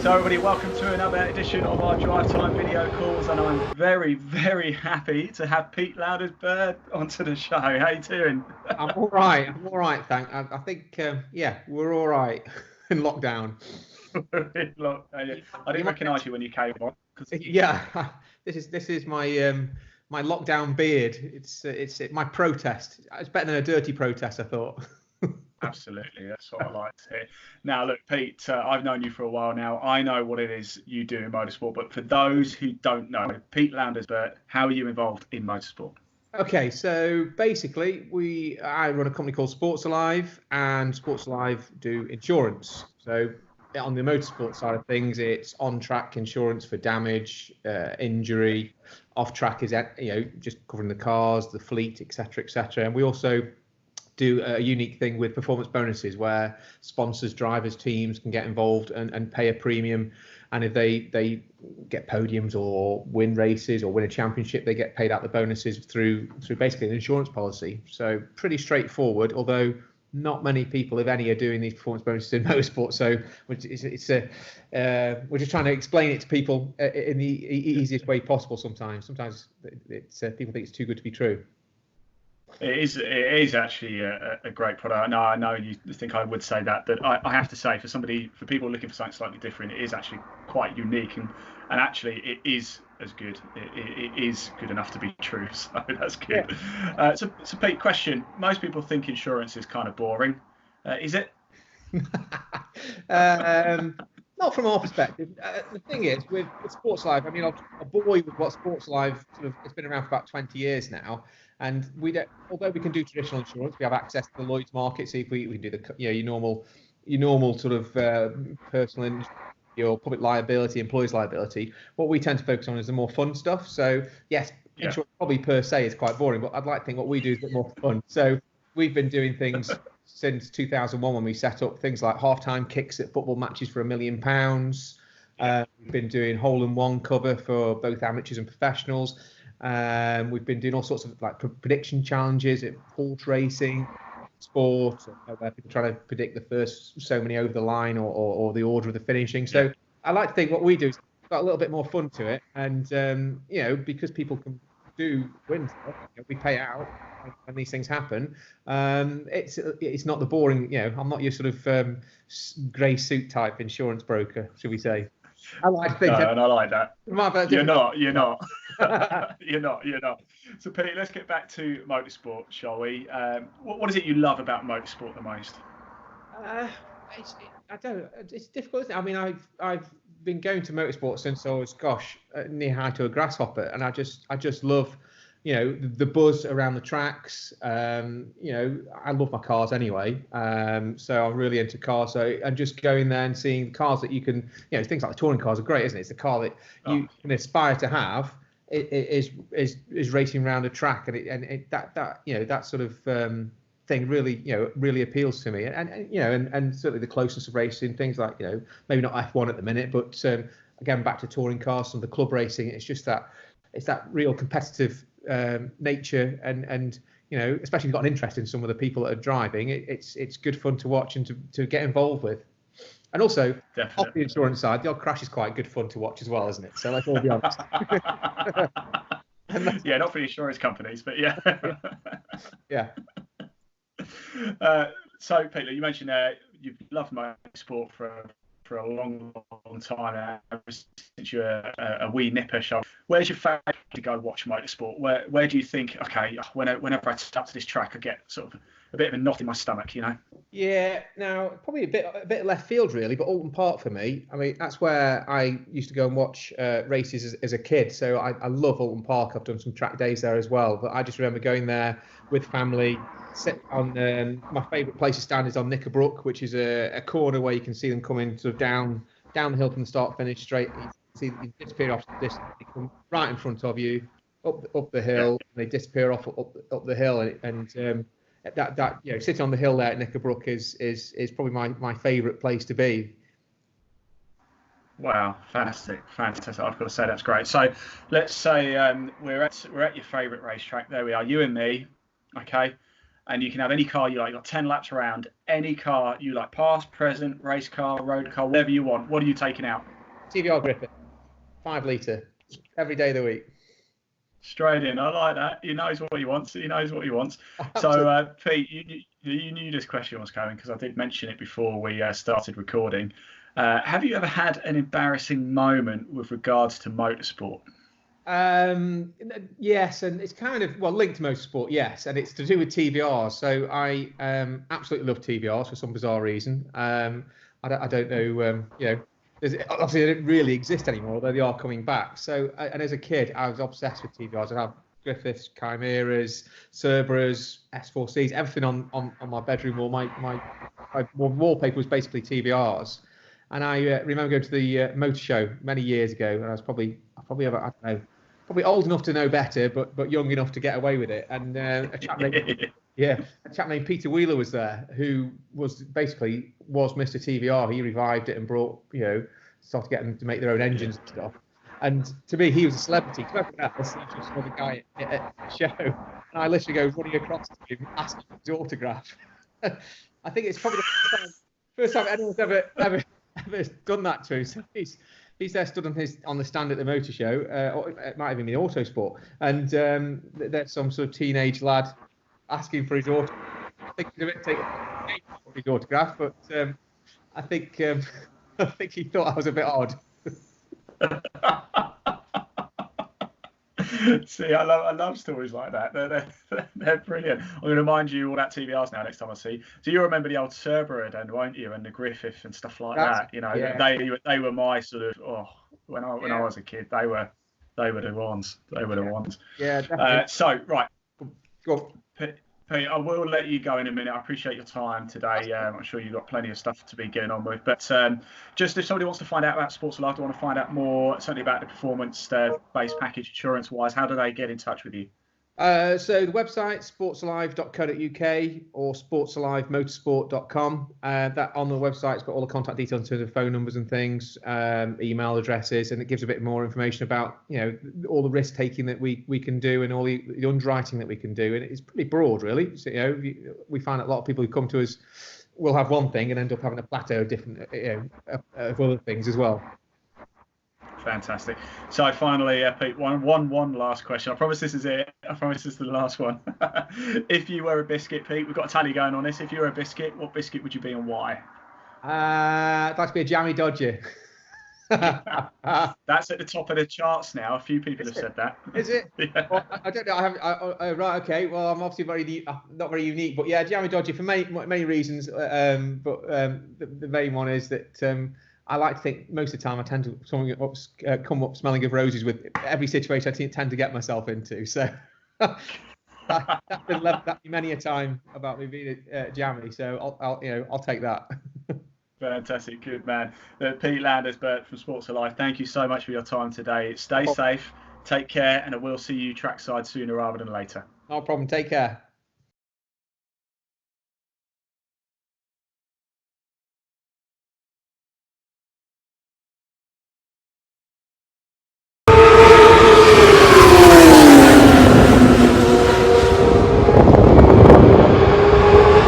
So everybody, welcome to another edition of our Drive Time video calls, and I'm very, very happy to have Pete Lowndes-Burt onto the show. How you doing? I'm all right. Thanks. I think, we're all right in lockdown. I didn't recognise you when you came on. Yeah, this is my my lockdown beard. It's my protest. It's better than a dirty protest, I thought. Absolutely, that's what I like to hear. Now, look, Pete, I've known you for a while now. I know what it is you do in motorsport, but for those who don't know, Pete Lowndes-Burt, how are you involved in motorsport? Okay, so basically, I run a company called Sports Alive, and Sports Alive do insurance. So on the motorsport side of things, it's on-track insurance for damage, injury. Off-track is just covering the cars, the fleet, etc., etc. And we also do a unique thing with performance bonuses where sponsors, drivers, teams can get involved and pay a premium. And if they get podiums or win races or win a championship, they get paid out the bonuses through basically an insurance policy. So pretty straightforward, although not many people, if any, are doing these performance bonuses in motorsport. So we're just trying to explain it to people in the easiest way possible. Sometimes people think it's too good to be true. It is actually a great product. No, I know you think I would say that, but I have to say, for people looking for something slightly different, it is actually quite unique, and actually it is as good. It is good enough to be true, so that's good. Yeah. So Pete, question: most people think insurance is kind of boring. Is it? Not from our perspective. The thing is, with Sports Live, I mean, I'll bore you with what Sports Live it's been around for about 20 years now. And although we can do traditional insurance, we have access to the Lloyd's market. So if we can do your normal sort of personal injury, your public liability, employees liability. What we tend to focus on is the more fun stuff. So yes, insurance probably per se is quite boring, but I'd like to think what we do is a bit more fun. So we've been doing things since 2001 when we set up things like halftime kicks at football matches for £1 million. We've been doing hole-in-one cover for both amateurs and professionals. We've been doing all sorts of like prediction challenges at horse racing, sport, where people try to predict the first so many over the line or the order of the finishing. So I like to think what we do is got a little bit more fun to it, and because people can do win stuff, we pay out when these things happen. It's not the boring. I'm not your sort of grey suit type insurance broker, should we say? I like to think. No, and I like that. You're not. You're not. So, Pete, let's get back to motorsport, shall we? What is it you love about motorsport the most? It's difficult, isn't it? I mean, I've been going to motorsport since I was, knee high to a grasshopper, and I just love, the buzz around the tracks. I love my cars anyway, so I'm really into cars. So and just going there and seeing cars that you can, things like the touring cars are great, isn't it? It's the car that you can aspire to have. Is racing around a track, and that sort of thing really appeals to me, and certainly the closeness of racing, things like maybe not F1 at the minute, but again back to touring cars, some of the club racing. It's just that real competitive nature, and especially if you've got an interest in some of the people that are driving, it's good fun to watch and to get involved with. And also, definitely, off the insurance side, the odd crash is quite good fun to watch as well, isn't it? So let's all be honest. Yeah, not for the insurance companies, but yeah. Yeah. So, Peter, you mentioned you've loved motorsport for a long time now, since you're a wee nipper. So, where's your favourite to go watch motorsport? Where do you think, okay, whenever I step to this track, I get sort of a bit of a knot in my stomach, Yeah, now probably a bit left field really, but Alton Park for me. I mean, that's where I used to go and watch races as a kid. So I love Alton Park. I've done some track days there as well. But I just remember going there with family. Sit on my favourite place to stand is on Knickerbrook, which is a corner where you can see them coming sort of down the hill from the start finish straight. You see them disappear off the distance. They come right in front of you, up the hill. And they disappear off up the hill, and that sitting on the hill there at Knickerbrook is probably my favourite place to be. Wow, fantastic! I've got to say that's great. So let's say we're at your favourite racetrack. There we are, you and me. Okay, and you can have any car you like. You've got 10 laps around. Any car you like, past, present, race car, road car, whatever you want. What are you taking out? TVR Griffith, 5 litre, every day of the week. Straight in. I like that. He knows what he wants. So, Pete, you knew this question was coming because I did mention it before we started recording. Have you ever had an embarrassing moment with regards to motorsport? Yes, and it's kind of linked to motorsport. Yes, and it's to do with TVRs. So I absolutely love TVRs for some bizarre reason. I don't know. Obviously they don't really exist anymore, although they are coming back. So and as a kid, I was obsessed with TVRs. I had Griffiths, Chimeras, Cerberas, S4Cs, everything on my bedroom wall. My wallpaper was basically TVRs. And I remember going to the motor show many years ago, and I was probably old enough to know better, but young enough to get away with it. And a chap named Peter Wheeler was there, who was Mr. TVR. He revived it and brought, started getting them to make their own engines and stuff. And to me, he was a celebrity. To everyone else, he just was a guy at the show. And I literally go running across to him, asking for his autograph. I think it's probably the first time anyone's ever done that to him. So he's there stood on the stand at the motor show, or it might even be Autosport, and there's some sort of teenage lad asking for his autograph. I think he's a bit taken for his autograph, but I think he thought I was a bit odd. See, I love stories like that. They're brilliant. I'm going to remind you all about TVRs now next time I see you. So you remember the old Cerberus then, won't you? And the Griffith and stuff like that. They were my sort of when I was a kid, they were the ones. They were the ones. Yeah, definitely. So right. Go. Pete, I will let you go in a minute. I appreciate your time today. I'm sure you've got plenty of stuff to be getting on with. But just if somebody wants to find out about Sports Alive, want to find out more, certainly about the performance-based package insurance-wise, how do they get in touch with you? So the website, sportsalive.co.uk or sportsalivemotorsport.com. That on the website's got all the contact details in terms of phone numbers and things, email addresses, and it gives a bit more information about all the risk taking that we can do and all the underwriting that we can do. And it's pretty broad, really. So, we find that a lot of people who come to us will have one thing and end up having a plateau of different of other things as well. Fantastic. So finally, Pete, one last question. I promise this is it. I promise this is the last one. If you were a biscuit, Pete, we've got a tally going on this. If you were a biscuit, what biscuit would you be and why? I'd like to be a jammy Dodger. That's at the top of the charts now. A few people have said that. Is it? Yeah. Well, I don't know. Right. Okay. Well, I'm obviously not very unique, but yeah, jammy Dodger for many reasons. But the main one is that. I like to think most of the time I tend to come up smelling of roses with every situation I tend to get myself into. So that's been left at me many a time about me being a jammy. So I'll take that. Fantastic, good man. Pete Lowndes-Burt from Sports Alive. Thank you so much for your time today. Stay safe, take care, and I will see you trackside sooner rather than later. No problem. Take care.